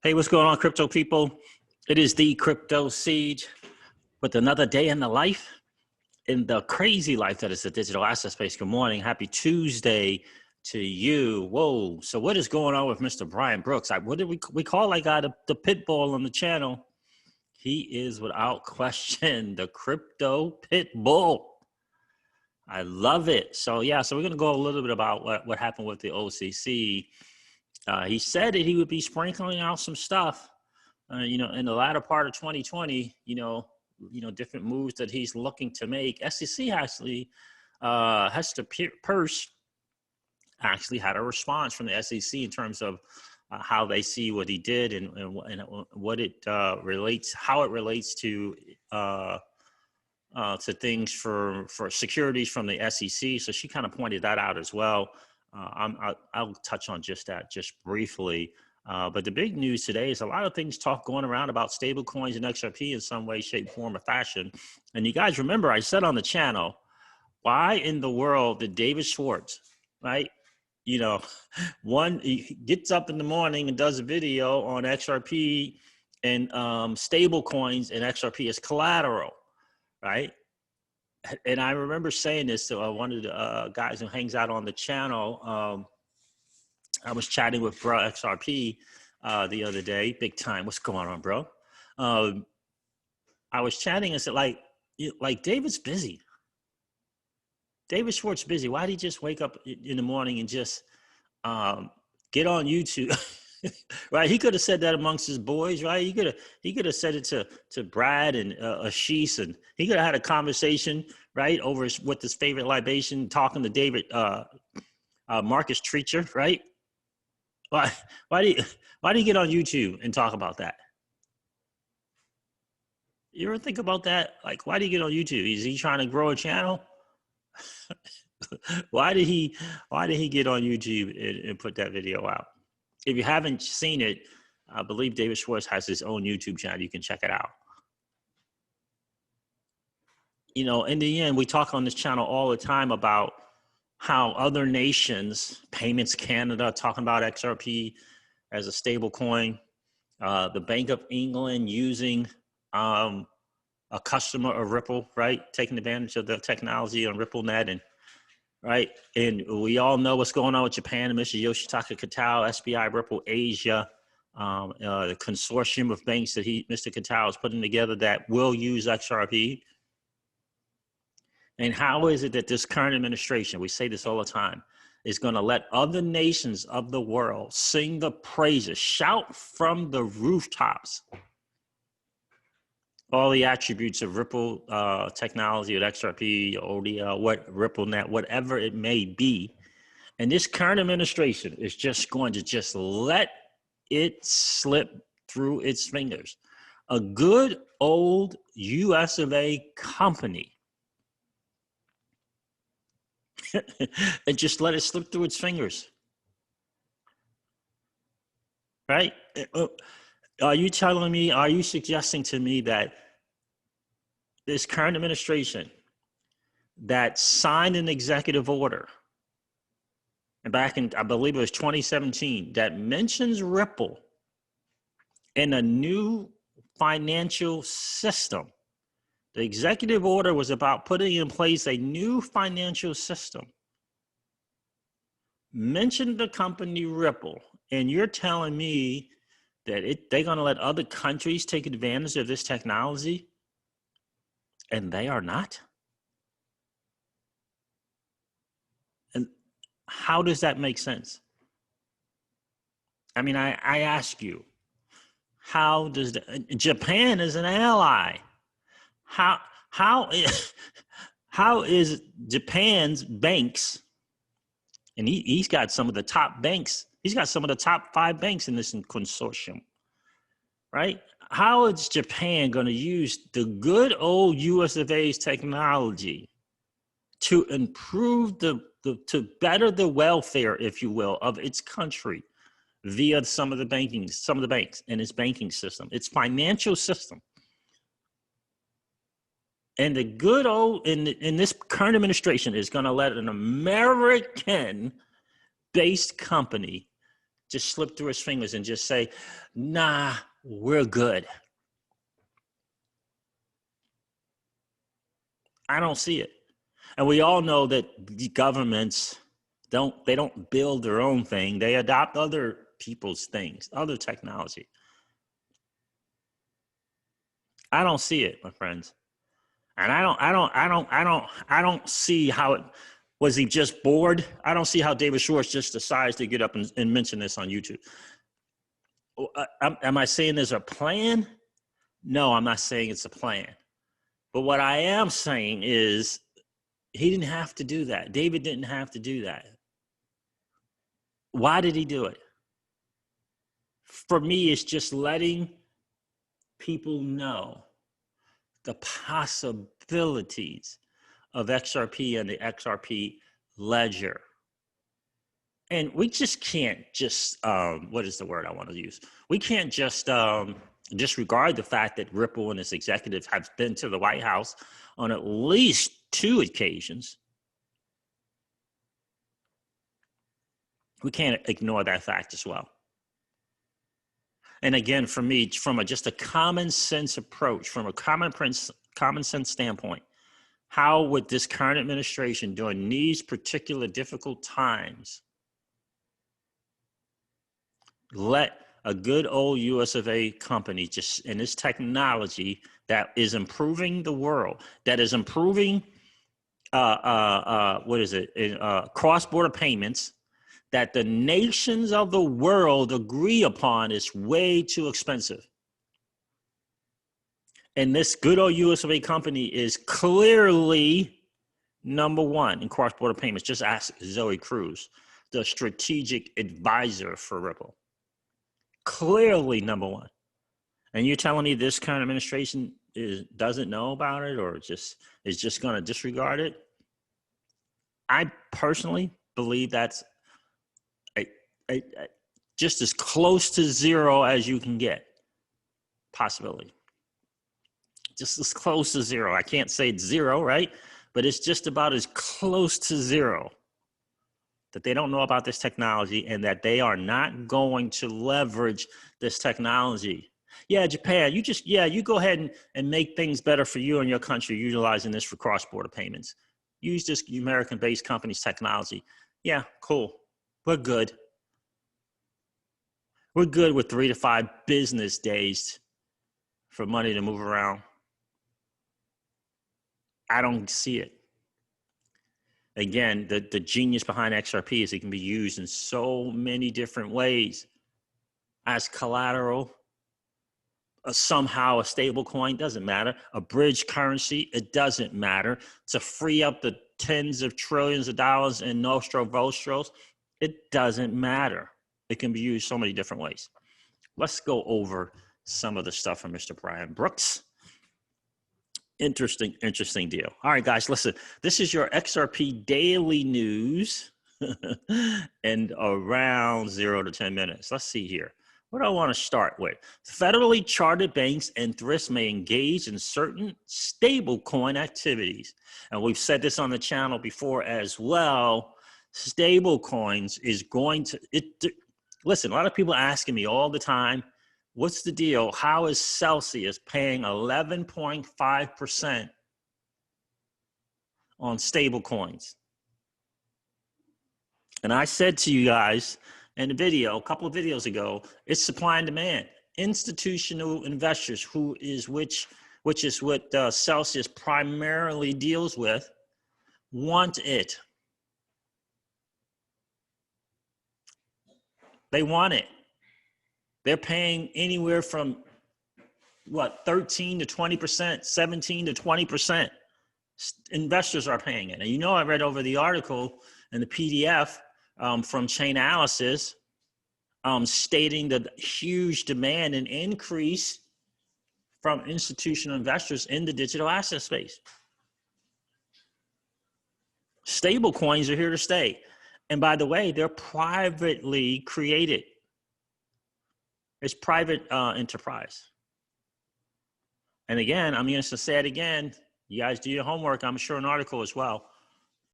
Hey, what's going on, crypto people? It is the Crypto Siege with another day in the life, in the crazy life that is the digital asset space. Good morning. Happy Tuesday to you. Whoa. So what is going on with Mr. Brian Brooks? What did we call that guy the pit bull on the channel? He is without question the crypto pit bull. I love it. So yeah, so we're going to go a little bit about what happened with the OCC. He said that he would be sprinkling out some stuff, in the latter part of 2020, different moves that he's looking to make. SEC actually, Hester Peirce actually had a response from the SEC in terms of how they see what he did and what it relates, how it relates to things for securities from the SEC. So she kind of pointed that out as well. I'll touch on just that just briefly. But the big news today is a lot of things going around about stable coins and XRP in some way, shape, form, or fashion. And you guys remember I said on the channel, why in the world did David Schwartz, right? He gets up in the morning and does a video on XRP and stable coins and XRP as collateral, right? And I remember saying this to one of the guys who hangs out on the channel. I was chatting with bro XRP the other day, big time. What's going on, bro? I was chatting and said, like David's busy. David Schwartz busy. Why did he just wake up in the morning and just get on YouTube? Right? He could have said that amongst his boys, right? He could have said it to Brad and Ashish, and he could have had a conversation, right, over with his favorite libation, talking to David Marcus Treacher, right? Why do you get on YouTube and talk about that? You ever think about that? Like, why do you get on YouTube? Is he trying to grow a channel? Why did he get on YouTube and put that video out? If you haven't seen it, I believe David Schwartz has his own YouTube channel. You can check it out. In the end, we talk on this channel all the time about how other nations, Payments Canada, talking about XRP as a stable coin, the Bank of England using a customer of Ripple, right? Taking advantage of the technology on RippleNet and right. And we all know what's going on with Japan and Mr. Yoshitaka Kitao, SBI Ripple Asia, the consortium of banks that Mr. Kitao is putting together that will use XRP. And how is it that this current administration, we say this all the time, is going to let other nations of the world sing the praises, shout from the rooftops, all the attributes of Ripple technology, with XRP, ODL, RippleNet, whatever it may be. And this current administration is just going to just let it slip through its fingers. A good old US of A company and just let it slip through its fingers. Right? Are you suggesting to me that this current administration that signed an executive order and back in, I believe it was 2017, that mentions Ripple in a new financial system? The executive order was about putting in place a new financial system. Mentioned the company Ripple, and you're telling me that they're going to let other countries take advantage of this technology, and they are not? And how does that make sense? I mean, I ask you, how does Japan is an ally? How is Japan's banks, and he's got some of the top banks, he's got some of the top 5 banks in this consortium, right? How is Japan going to use the good old US of A's technology to improve to better the welfare, if you will, of its country via some of the banks in its banking system, its financial system? And the good old, in this current administration is going to let an American-based company just slip through his fingers and just say, nah, we're good. I don't see it. And we all know that the governments don't build their own thing. They adopt other people's things, other technology. I don't see it, my friends. And I don't see how it was. He just bored? I don't see how David Schwartz just decides to get up and mention this on YouTube. Am I saying there's a plan? No, I'm not saying it's a plan. But what I am saying is he didn't have to do that. David didn't have to do that. Why did he do it? For me, it's just letting people know the possibilities of XRP and the XRP ledger. And we just can't just, what is the word I want to use? We can't just disregard the fact that Ripple and its executives have been to the White House on at least 2 occasions. We can't ignore that fact as well. And again, for me, from just a common sense approach, from a common sense standpoint, how would this current administration during these particular difficult times let a good old US of A company just in this technology that is improving the world, that is improving cross-border payments, that the nations of the world agree upon is way too expensive. And this good old US of A company is clearly number 1 in cross-border payments. Just ask Zoe Cruz, the strategic advisor for Ripple. Clearly number 1. And you're telling me this current administration doesn't know about it or is just going to disregard it? I personally believe that's just as close to zero as you can get. Possibility. Just as close to zero. I can't say it's zero, right? But it's just about as close to zero that they don't know about this technology and that they are not going to leverage this technology. Yeah, Japan, you go ahead and make things better for you and your country utilizing this for cross-border payments. Use this American-based company's technology. Yeah, cool. We're good. We're good with 3 to 5 business days for money to move around. I don't see it. Again, the genius behind XRP is it can be used in so many different ways as collateral, somehow a stable coin, doesn't matter. A bridge currency, it doesn't matter. To free up the tens of trillions of dollars in nostro vostros, it doesn't matter. It can be used so many different ways. Let's go over some of the stuff from Mr. Brian Brooks. Interesting deal. All right, guys, listen. This is your XRP daily news in around 0 to 10 minutes. Let's see here. What do I want to start with? Federally chartered banks and thrifts may engage in certain stablecoin activities. And we've said this on the channel before as well. Stablecoins is going to, listen, a lot of people are asking me all the time, what's the deal? How is Celsius paying 11.5% on stable coins? And I said to you guys in a video, a couple of videos ago, it's supply and demand. Institutional investors, which is what Celsius primarily deals with, want it. They want it. They're paying anywhere from 13 to 20%, 17 to 20%. Investors are paying it. And I read over the article in the PDF from Chainalysis stating the huge demand and increase from institutional investors in the digital asset space. Stable coins are here to stay. And by the way, they're privately created. It's private enterprise. And again, I'm going to say it again. You guys do your homework. I'm sure an article as well.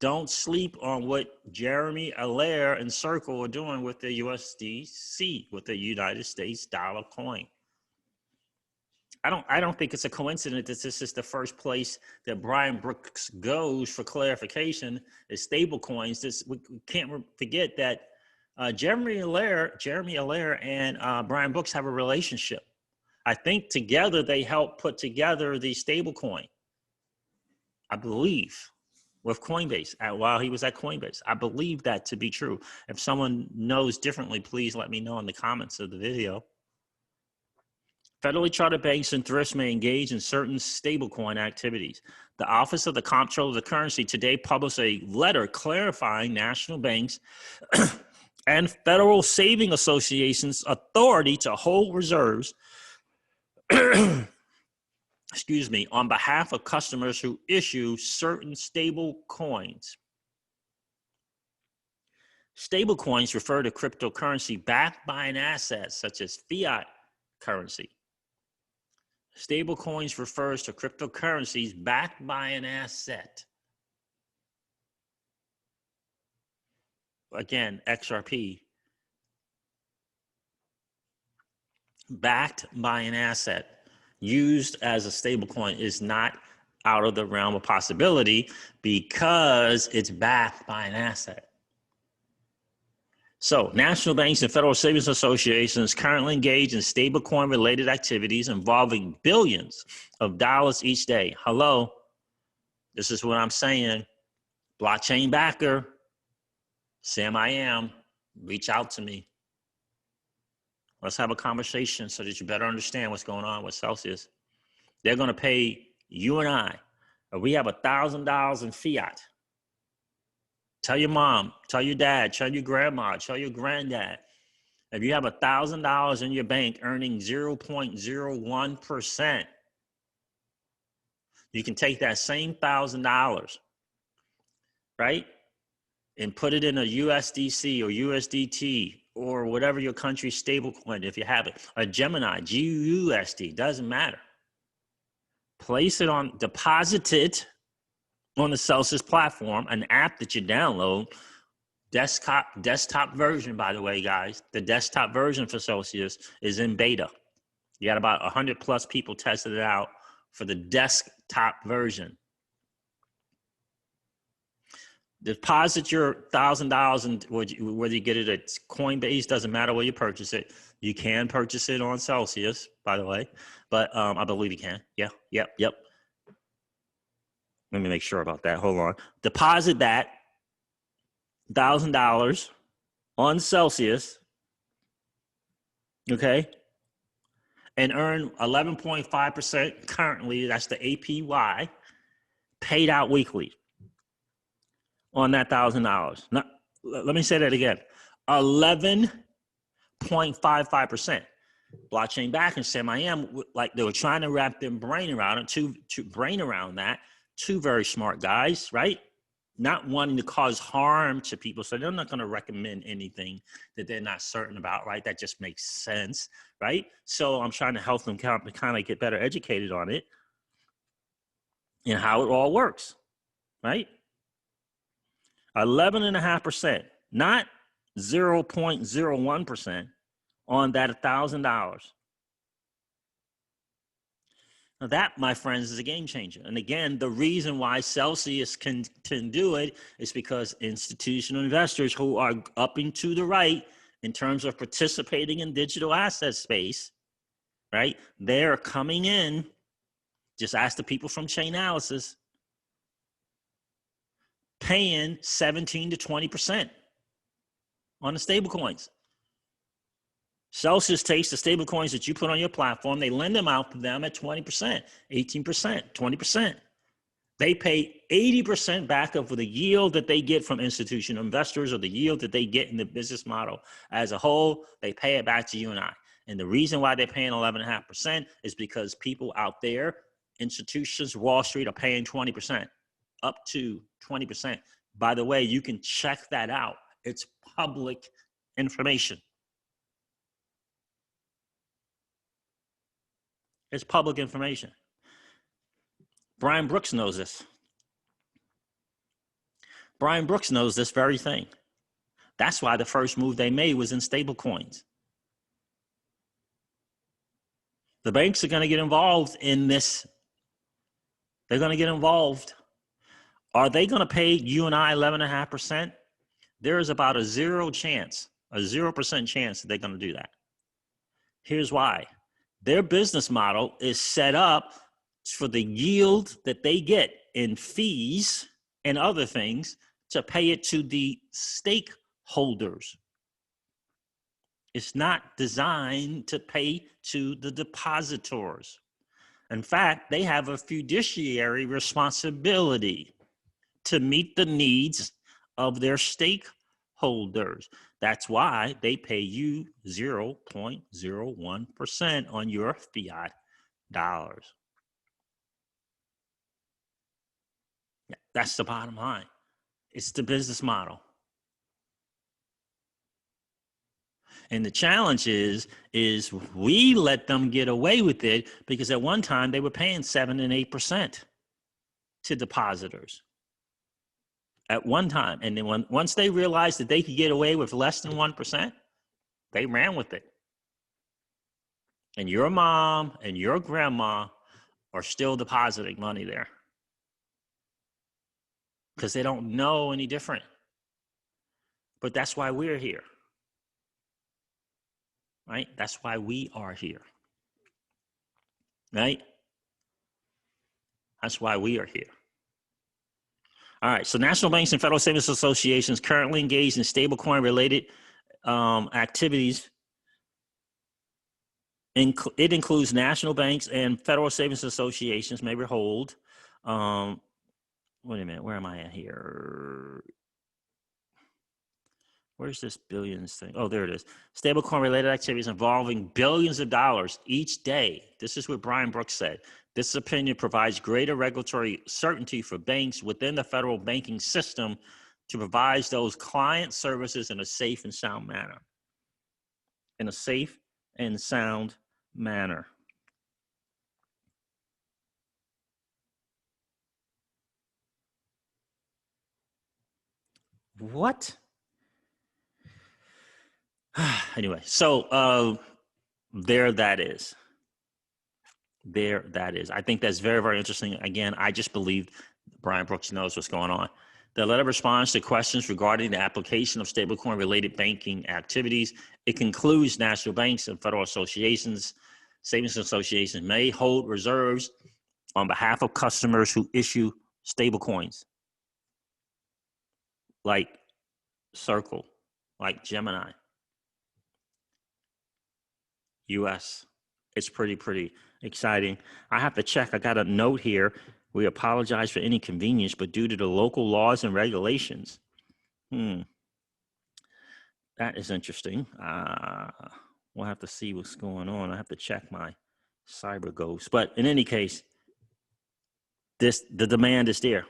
Don't sleep on what Jeremy Allaire and Circle are doing with the USDC, with the United States dollar coin. I don't think it's a coincidence that this is the first place that Brian Brooks goes for clarification is stable coins. We can't forget that Jeremy Allaire and Brian Brooks have a relationship. I think together they helped put together the stable coin, I believe, with Coinbase while he was at Coinbase. I believe that to be true. If someone knows differently, please let me know in the comments of the video. Federally chartered banks and thrifts may engage in certain stablecoin activities. The Office of the Comptroller of the Currency today published a letter clarifying national banks and Federal Saving Association's authority to hold reserves excuse me, on behalf of customers who issue certain stable coins. Stable coins refer to cryptocurrency backed by an asset such as fiat currency. Stable coins refers to cryptocurrencies backed by an asset. Again, XRP. Backed by an asset used as a stable coin is not out of the realm of possibility because it's backed by an asset. So, national banks and Federal Savings Associations currently engage in stablecoin related activities involving billions of dollars each day. Hello, this is what I'm saying. Blockchain backer, Sam I am, reach out to me. Let's have a conversation so that you better understand what's going on with Celsius. They're going to pay you and I. If we have $1,000 in fiat, tell your mom, tell your dad, tell your grandma, tell your granddad. If you have $1,000 in your bank earning 0.01%, you can take that same $1,000, right, and put it in a USDC or USDT or whatever your country's stable coin, if you have it, a Gemini, GUSD, doesn't matter. Place it on, deposit it on the Celsius platform, an app that you download, desktop version, by the way, guys. The desktop version for Celsius is in beta. You got about 100 plus people tested it out for the desktop version. Deposit your $1,000 and whether you get it at Coinbase, doesn't matter where you purchase it. You can purchase it on Celsius, by the way, but I believe you can. Yeah, yep. Let me make sure about that. Hold on. Deposit that $1,000 on Celsius, okay, and earn 11.5% currently. That's the APY paid out weekly on that $1,000. Now, let me say that again. 11.55%. Blockchain back and Sam I am, like they were trying to wrap their brain around it, to brain around that. Two very smart guys, right? Not wanting to cause harm to people. So they're not going to recommend anything that they're not certain about, right? That just makes sense, right? So I'm trying to help them kind of get better educated on it and how it all works, right? 11.5%, not 0.01% on that $1,000. Now that, my friends, is a game changer. And again, the reason why Celsius can do it is because institutional investors who are up and to the right in terms of participating in digital asset space, right? They're coming in. Just ask the people from Chainalysis, paying 17 to 20% on the stable coins. Celsius takes the stable coins that you put on your platform, they lend them out to them at 20%, 18%, 20%. They pay 80% back of the yield that they get from institutional investors or the yield that they get in the business model as a whole. They pay it back to you and I. And the reason why they're paying 11.5% is because people out there, institutions, Wall Street, are paying 20%, up to 20%. By the way, you can check that out. It's public information. It's public information. Brian Brooks knows this. Brian Brooks knows this very thing. That's why the first move they made was in stable coins. The banks are going to get involved in this. They're going to get involved. Are they going to pay you and I 11.5%? There is about a 0% chance that they're going to do that. Here's why. Their business model is set up for the yield that they get in fees and other things to pay it to the stakeholders. It's not designed to pay to the depositors. In fact, they have a fiduciary responsibility to meet the needs of their stakeholders. That's why they pay you 0.01% on your fiat dollars. Yeah, that's the bottom line. It's the business model. And the challenge is we let them get away with it because at one time they were paying 7 and 8% to depositors. At one time. And then once they realized that they could get away with less than 1%, they ran with it. And your mom and your grandma are still depositing money there because they don't know any different. But that's why we're here. Right? That's why we are here. Right? That's why we are here. All right. So national banks and federal savings associations currently engaged in stablecoin related activities. It includes national banks and federal savings associations may hold. Wait a minute. Where am I at here? Where's this billions thing? Oh, there it is. Stablecoin related activities involving billions of dollars each day. This is what Brian Brooks said. This opinion provides greater regulatory certainty for banks within the federal banking system to provide those client services in a safe and sound manner. In a safe and sound manner. What? Anyway, so there that is. There that is. I think that's very, very interesting. Again, I just believe Brian Brooks knows what's going on. The letter responds to questions regarding the application of stablecoin related banking activities. It concludes national banks and federal associations, savings associations may hold reserves on behalf of customers who issue stablecoins like Circle, like Gemini, US. It's pretty exciting. I have to check. I got a note here. We apologize for any inconvenience, but due to the local laws and regulations. That is interesting. We'll have to see what's going on. I have to check my cyber ghost. But in any case, the demand is there.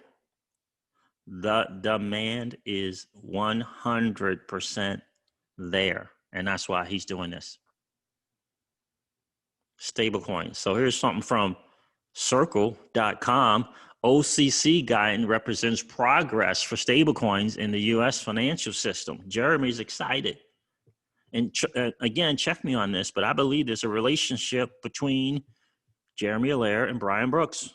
The demand is 100% there. And that's why he's doing this. Stablecoins. So here's something from circle.com. OCC guidance represents progress for stablecoins in the U.S. financial system. Jeremy's excited. And again, check me on this, but I believe there's a relationship between Jeremy Allaire and Brian Brooks.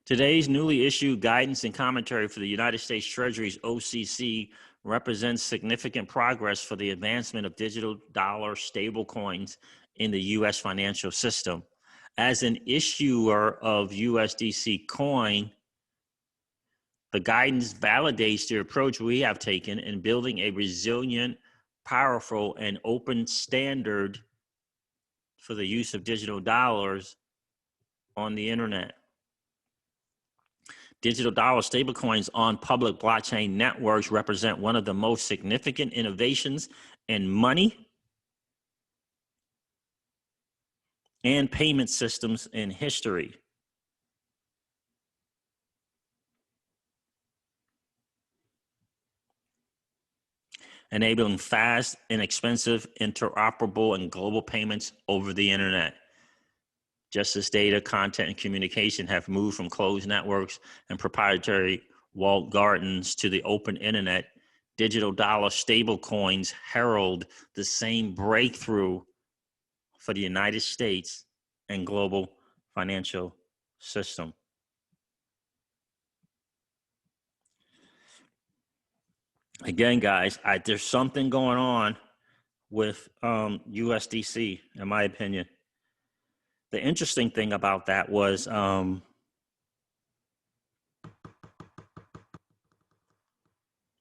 Today's newly issued guidance and commentary for the United States Treasury's OCC represents significant progress for the advancement of digital dollar stablecoins in the U.S. financial system. As an issuer of USDC coin, the guidance validates the approach we have taken in building a resilient, powerful, and open standard for the use of digital dollars on the internet. Digital dollar stablecoins on public blockchain networks represent one of the most significant innovations in money and payment systems in history. Enabling fast, inexpensive, interoperable, and global payments over the internet. Just as data, content, and communication have moved from closed networks and proprietary walled gardens to the open internet, digital dollar stablecoins herald the same breakthrough for the United States and global financial system. Again, guys, there's something going on with USDC, in my opinion. The interesting thing about that was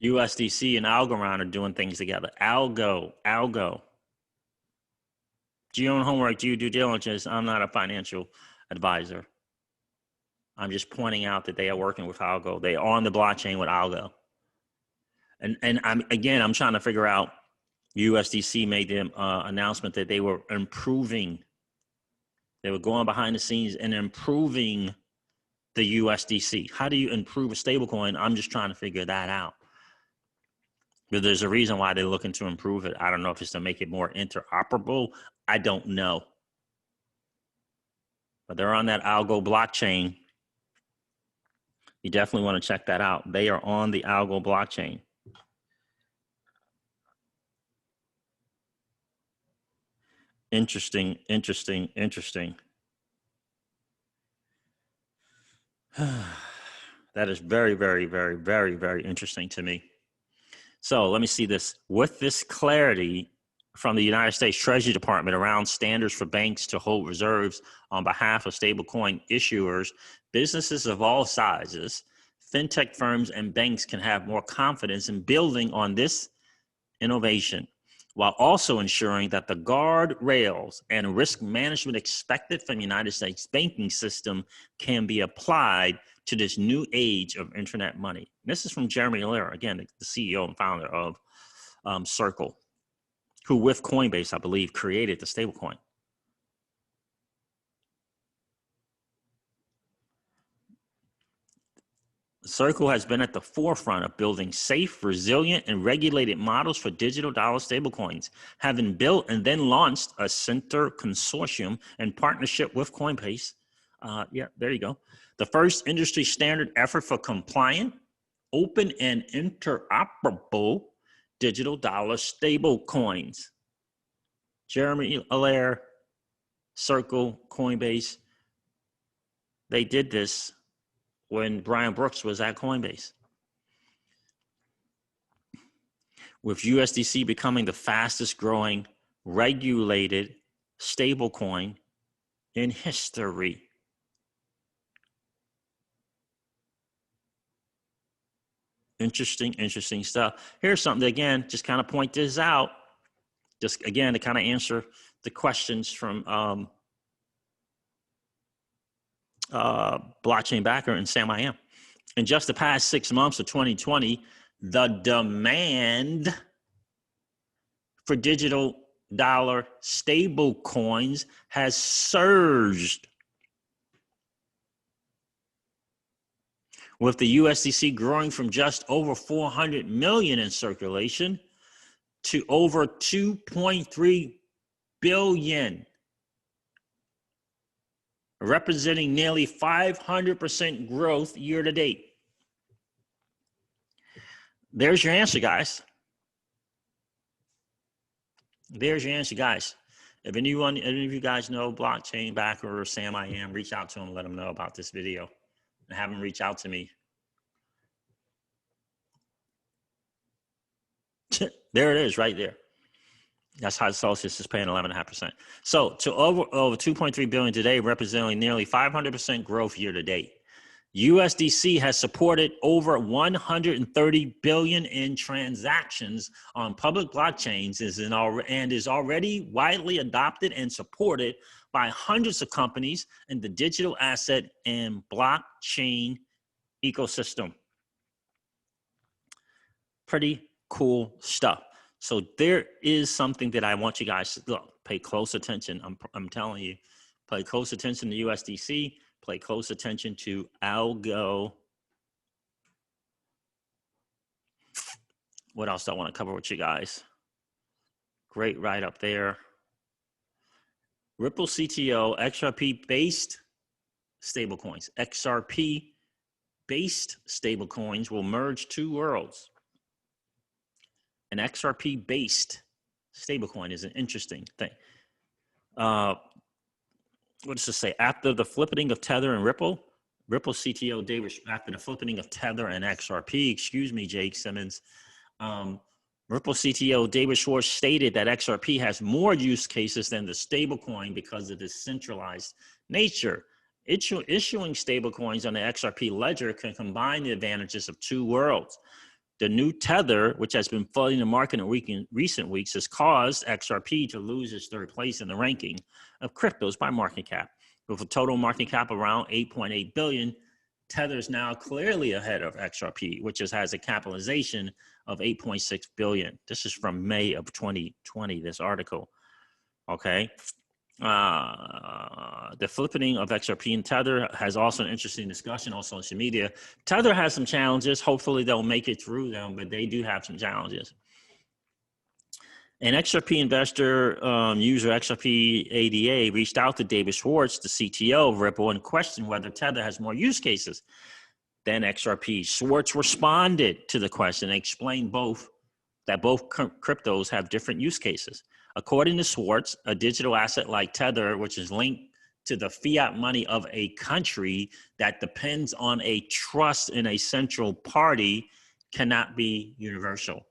USDC and Algorand are doing things together. Algo. Do your own homework, do your due diligence. I'm not a financial advisor. I'm just pointing out that they are working with Algo. They are on the blockchain with Algo. And I'm trying to figure out, USDC made the announcement that they were improving. They were going behind the scenes and improving the USDC. How do you improve a stablecoin? I'm just trying to figure that out. But there's a reason why they're looking to improve it. I don't know if it's to make it more interoperable. I don't know. But they're on that Algo blockchain. You definitely want to check that out. They are on the Algo blockchain. Interesting. That is very, very, very, very, very interesting to me. So let me see this. With this clarity from the United States Treasury Department around standards for banks to hold reserves on behalf of stablecoin issuers, businesses of all sizes, fintech firms, and banks can have more confidence in building on this innovation, while also ensuring that the guardrails and risk management expected from the United States banking system can be applied to this new age of internet money. And this is from Jeremy Allaire, again, the CEO and founder of Circle, who with Coinbase, I believe, created the stablecoin. Circle has been at the forefront of building safe, resilient, and regulated models for digital dollar stablecoins, having built and then launched a center consortium in partnership with Coinbase. Yeah, there you go. The first industry standard effort for compliant, open, and interoperable digital dollar stablecoins. Jeremy Allaire, Circle, Coinbase, they did this when Brian Brooks was at Coinbase. With USDC becoming the fastest growing regulated stablecoin in history. Interesting stuff. Here's something that, again, just kind of point this out. Just again, to kind of answer the questions from blockchain backer and Sam I Am. In just the past 6 months of 2020, the demand for digital dollar stable coins has surged, with the USDC growing from just over 400 million in circulation to over 2.3 billion, representing nearly 500% growth year to date. There's your answer, guys. There's your answer, guys. If any of you guys know blockchain backer or Sam I Am, reach out to him, let him know about this video, and have him reach out to me. There it is, right there. That's how Celsius is paying 11.5%. So to over 2.3 billion today, representing nearly 500% growth year to date. USDC has supported over 130 billion in transactions on public blockchains and is already widely adopted and supported by hundreds of companies in the digital asset and blockchain ecosystem. Pretty cool stuff. So there is something that I want you guys to look, pay close attention. I'm telling you, pay close attention to USDC, pay close attention to Algo. What else do I want to cover with you guys? Great write up there. Ripple CTO, XRP-based stablecoins. XRP-based stablecoins will merge two worlds. An XRP-based stablecoin is an interesting thing. What does this say? After the flipping of Tether and Ripple CTO David, after the flipping of Tether and XRP, excuse me, Jake Simmons, Ripple CTO David Schwartz stated that XRP has more use cases than the stablecoin because of its centralized nature. Issuing stablecoins on the XRP ledger can combine the advantages of two worlds. The new Tether, which has been flooding the market in recent weeks, has caused XRP to lose its third place in the ranking of cryptos by market cap. With a total market cap around 8.8 billion, Tether is now clearly ahead of XRP, which has a capitalization of 8.6 billion. This is from May of 2020, this article. Okay. The flipping of XRP and Tether has also an interesting discussion on social media. Tether has some challenges. Hopefully they'll make it through them, but they do have some challenges. An XRP investor, user XRP ADA, reached out to David Schwartz, the CTO of Ripple, and questioned whether Tether has more use cases than XRP. Schwartz responded to the question and explained that both cryptos have different use cases. According to Schwartz, a digital asset like Tether, which is linked to the fiat money of a country that depends on a trust in a central party, cannot be universal.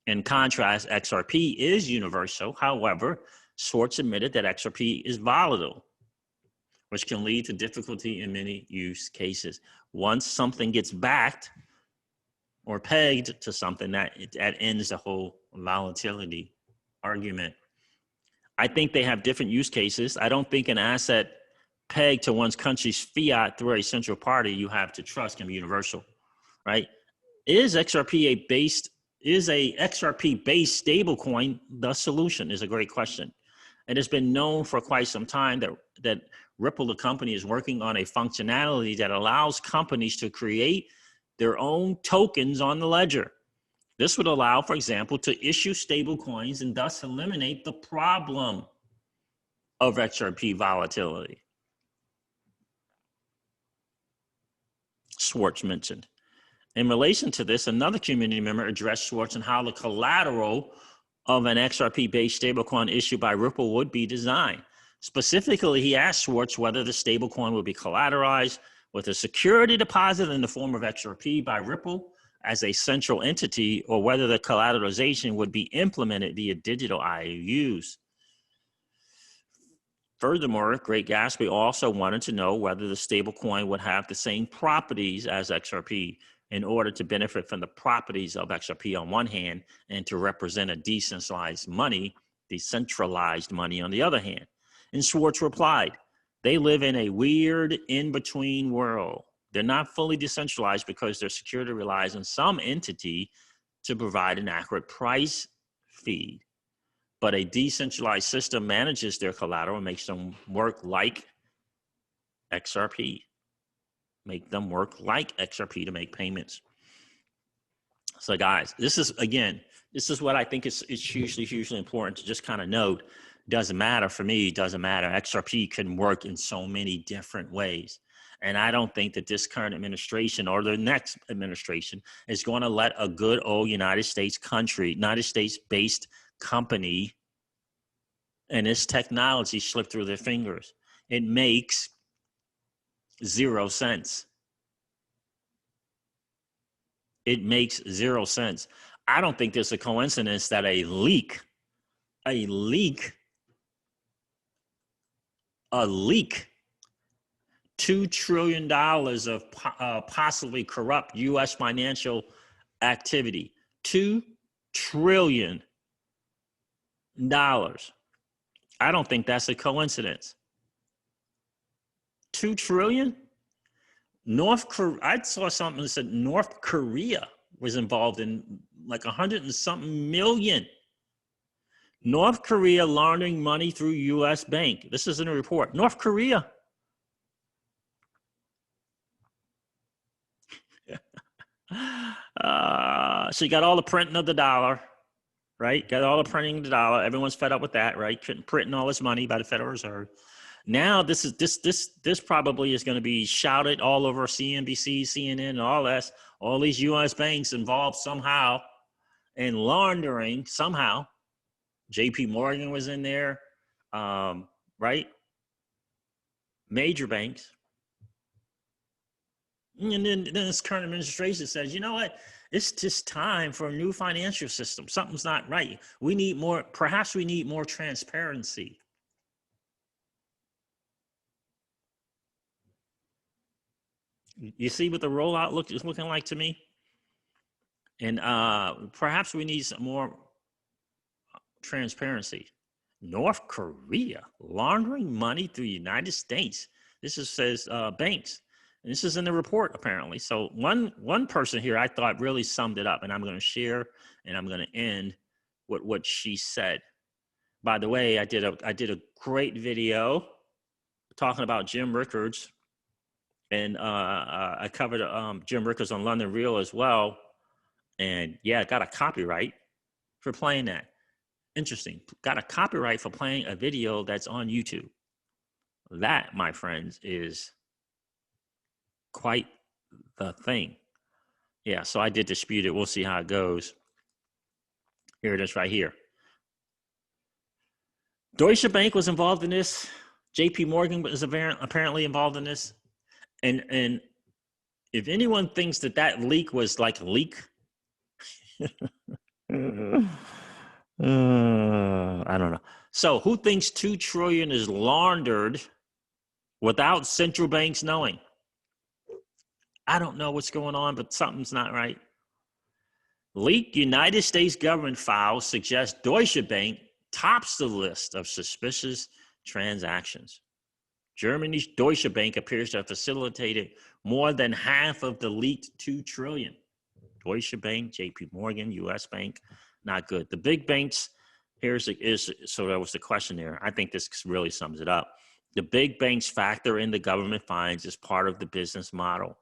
In contrast, XRP is universal. However, Schwartz admitted that XRP is volatile, which can lead to difficulty in many use cases. Once something gets backed or pegged to something, that ends the whole volatility argument. I think they have different use cases. I don't think an asset pegged to one's country's fiat through a central party you have to trust can be universal, right? Is a XRP based stablecoin the solution? Is a great question. It has been known for quite some time that Ripple, the company, is working on a functionality that allows companies to create their own tokens on the ledger. This would allow, for example, to issue stable coins and thus eliminate the problem of XRP volatility. Schwartz mentioned. In relation to this, another community member addressed Schwartz on how the collateral of an XRP-based stablecoin issued by Ripple would be designed. Specifically, he asked Schwartz whether the stablecoin would be collateralized with a security deposit in the form of XRP by Ripple as a central entity, or whether the collateralization would be implemented via digital IOUs. Furthermore, Great Gatsby also wanted to know whether the stablecoin would have the same properties as XRP in order to benefit from the properties of XRP on one hand and to represent a decentralized money on the other hand. And Schwartz replied, they live in a weird in-between world. They're not fully decentralized because their security relies on some entity to provide an accurate price feed. But a decentralized system manages their collateral and makes them work like XRP. Make them work like XRP to make payments. So guys, this is what I think is hugely important to just kind of note. Doesn't matter for me, doesn't matter. XRP can work in so many different ways. And I don't think that this current administration or the next administration is going to let a good old United States-based company and its technology slip through their fingers. It makes 0 sense. It makes 0 sense. I don't think there's a coincidence that a leak, $2 trillion of possibly corrupt U.S. financial activity, $2 trillion. I don't think that's a coincidence. 2 trillion? I saw something that said North Korea was involved in like 100 and something million. North Korea laundering money through U.S. bank. This is in a report. North Korea. So you got all the printing of the dollar. right? Got all the printing the dollar. Everyone's fed up with that, right? Printing all this money by the Federal Reserve. Now this probably is going to be shouted all over CNBC, CNN, and all that. All these U.S. banks involved somehow in laundering somehow. J.P. Morgan was in there, right? Major banks. And then this current administration says, you know what? It's just time for a new financial system. Something's not right. We need more, perhaps we need more transparency. You see what the rollout is looking like to me? And perhaps we need some more transparency. North Korea laundering money through the United States. This says banks. And this is in the report, apparently. So one person here I thought really summed it up, and I'm going to share, and I'm going to end with what she said. By the way, I did a great video talking about Jim Rickards, and I covered Jim Rickards on London Real as well. And yeah, got a copyright for playing that. Interesting. Got a copyright for playing a video that's on YouTube. That, my friends, is quite the thing. Yeah, so I did dispute it. We'll see how it goes. Here it is right here. Deutsche Bank was involved in this. JP Morgan was apparently involved in this. And if anyone thinks that leak was like a leak, I don't know. So who thinks 2 trillion is laundered without central banks knowing? I don't know what's going on, but something's not right. Leaked United States government files suggest Deutsche Bank tops the list of suspicious transactions. Germany's Deutsche Bank appears to have facilitated more than half of the leaked 2 trillion. Deutsche Bank, JP Morgan, US Bank, not good. The big banks, so that was the question there. I think this really sums it up. The big banks factor in the government fines as part of the business model,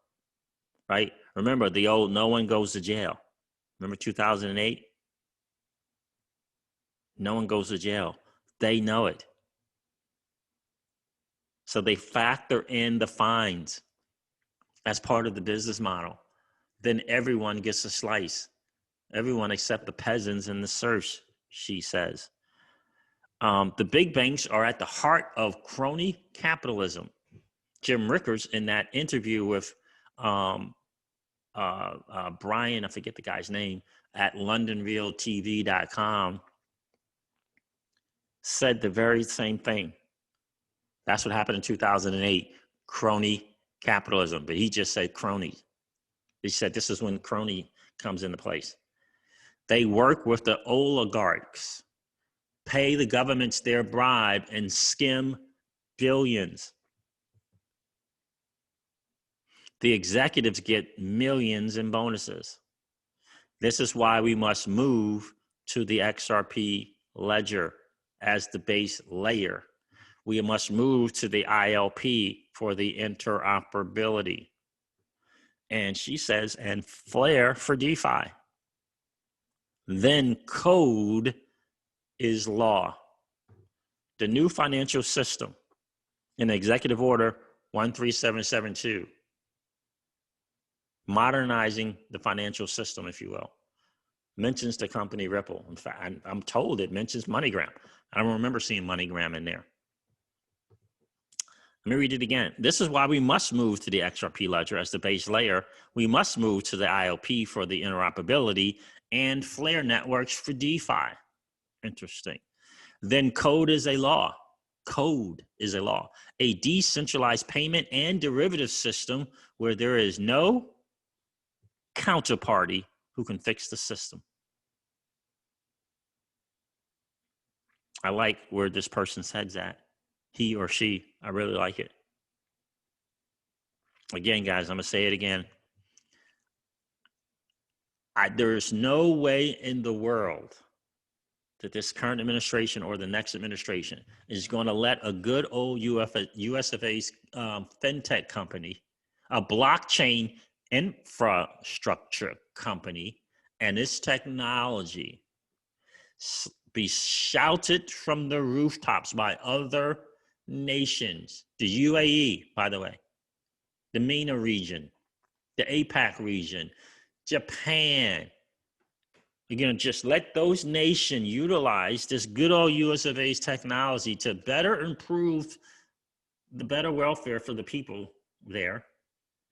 right? Remember the old no one goes to jail. Remember 2008? No one goes to jail. They know it. So they factor in the fines as part of the business model. Then everyone gets a slice. Everyone except the peasants and the serfs, she says. The big banks are at the heart of crony capitalism. Jim Rickards, in that interview with Brian, I forget the guy's name, at londonrealtv.com, said the very same thing. That's what happened in 2008, crony capitalism. But he just said crony. He said this is when crony comes into place. They work with the oligarchs, pay the governments their bribe, and skim billions. The executives get millions in bonuses. This is why we must move to the XRP ledger as the base layer. We must move to the ILP for the interoperability. And she says, and Flare for DeFi. Then code is law. The new financial system in Executive Order 13772, modernizing the financial system, if you will, mentions the company Ripple. In fact, I'm told it mentions MoneyGram. I don't remember seeing MoneyGram in there. Let me read it again. This is why we must move to the XRP ledger as the base layer. We must move to the ILP for the interoperability and Flare networks for DeFi. Interesting. Then code is a law. Code is a law. A decentralized payment and derivative system where there is no counterparty who can fix the system. I like where this person's head's at. He or she, I really like it. Again, guys, I'm going to say it again. There's no way in the world that this current administration or the next administration is going to let a good old USFA's fintech company, a blockchain infrastructure company, and its technology be shouted from the rooftops by other nations. The UAE, by the way, the MENA region, the APAC region, Japan. You're going to just let those nations utilize this good old US of A's technology to better improve the better welfare for the people there.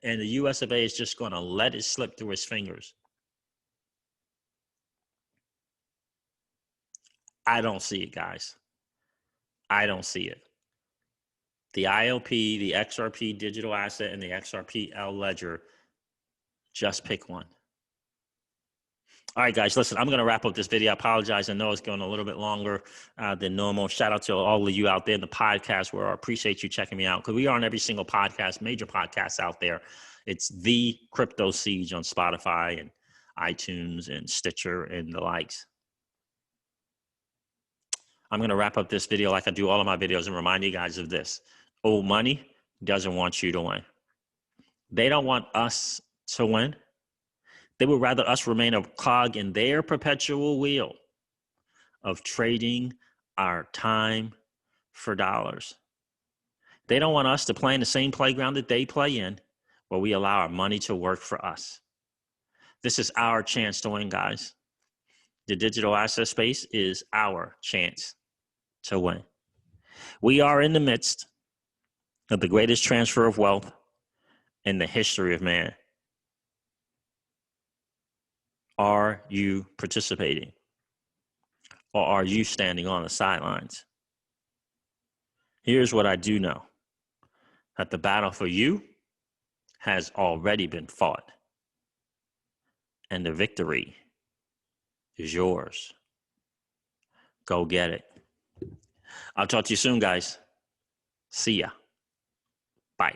And the US of A is just going to let it slip through its fingers. I don't see it, guys. I don't see it. The ILP, the XRP digital asset, and the XRP L ledger, just pick one. All right, guys, listen, I'm going to wrap up this video. I apologize. I know it's going a little bit longer than normal. Shout out to all of you out there in the podcast where I appreciate you checking me out, because we are on every single podcast, major podcasts out there. It's The Crypto Siege on Spotify and iTunes and Stitcher and the likes. I'm going to wrap up this video like I do all of my videos and remind you guys of this. Old money doesn't want you to win. They don't want us to win. They would rather us remain a cog in their perpetual wheel of trading our time for dollars. They don't want us to play in the same playground that they play in, where we allow our money to work for us. This is our chance to win, guys. The digital asset space is our chance to win. We are in the midst of the greatest transfer of wealth in the history of man. Are you participating? Or are you standing on the sidelines? Here's what I do know. That the battle for you has already been fought. And the victory is yours. Go get it. I'll talk to you soon, guys. See ya. Bye.